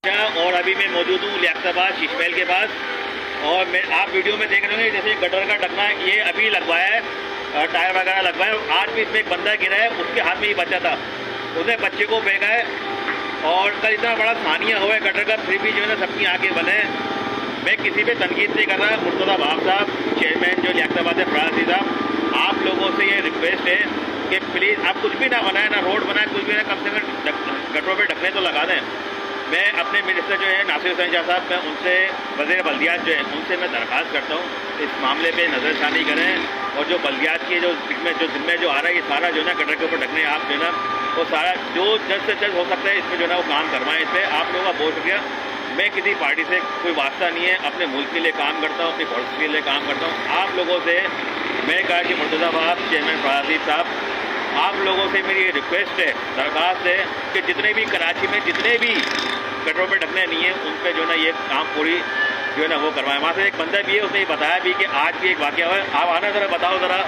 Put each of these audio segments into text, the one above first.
और अभी मैं मौजूद हूँ लियाकताबाद शीश महल के पास। और मैं आप वीडियो में देख रहे होंगे जैसे गटर का ढकना ये अभी लगवाया है, टायर वगैरह लगवाया है। आज भी इसमें एक बंदा गिरा है, उसके हाथ में ही बच्चा था, उसने बच्चे को फेंका है। और कल इतना बड़ा सानिया हुआ है गटर का, फिर भी जो है ना सबकी आंखें बंद हैं। मैं किसी पे तनकीद नहीं कर रहा। मुर्तज़ा बाब साहब चेयरमैन जो लियाकताबाद है, फराजी साहब, आप लोगों से ये रिक्वेस्ट है कि प्लीज़ आप कुछ भी ना बनाए, ना रोड बनाए, कुछ भी ना, कम से कम गटरों पे ढकने तो लगा दें। मैं अपने मिनिस्टर जो है नासिर हुसैन शाह साहब, मैं उनसे, वज़ीर बल्दियात जो है उनसे मैं दरख्वास्त करता हूँ इस मामले पे नज़रसानी करें। और जो बल्दियात की जो जिम्मे जो आ रहा है, ये सारा जो है ना गटर के ऊपर ढकने, आप जो है ना वो सारा जो जल्द से जल्द हो सकता है इसमें जो है ना वो काम करवाएं। इस पर आप लोगों का बहुत शुक्रिया। मैं किसी पार्टी से कोई वास्ता नहीं है, अपने मुल्क के लिए काम करता हूँ, अपनी पॉलिसी के लिए काम करता हूँ। आप लोगों से मैं कहा कि मुर्तज़ा बाब चेयरमैन फराजी साहब, आप लोगों से मेरी ये रिक्वेस्ट है, दरख्वास्त है कि जितने भी कराची में जितने भी गटरों पे ढकने नहीं है उन पे जो है ना ये काम पूरी जो है ना वो करवाएं। वहाँ से एक बंदा भी है, उसने ये बताया भी कि आज भी एक वाक़या हुआ है। आप आना ज़रा बताओ ज़रा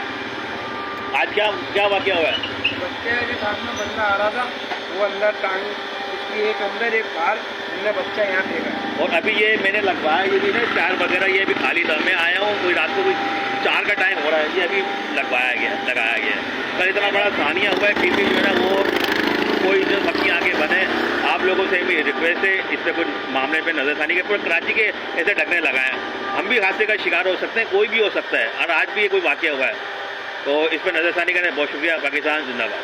आज क्या वाक़या हुआ है। बच्चे के साथ में बंदा आ रहा था, वो अंदर टांग उसकी एक अंदर एक बाहर, हमने बच्चा यहाँ फेंका। और अभी ये मैंने लगवाया, ये भी ना टायर वगैरह ये अभी खाली था। मैं आया हूँ, कोई रात को कोई 4 का टाइम हो रहा है, ये अभी लगाया गया। कल इतना बड़ा सानिया हुआ है, फिर भी जो है ना वो कोई जो सबकी आगे बने। आप लोगों से भी रिक्वेस्ट है इस पर कुछ मामले पे नजरसानी के, पूरे कराची के ऐसे ढकने लगाएं। हम भी हादसे का शिकार हो सकते हैं, कोई भी हो सकता है, और आज भी ये कोई वाक़या हुआ है, तो इस पर नजरसानी करें। बहुत शुक्रिया। पाकिस्तान जिंदाबाद।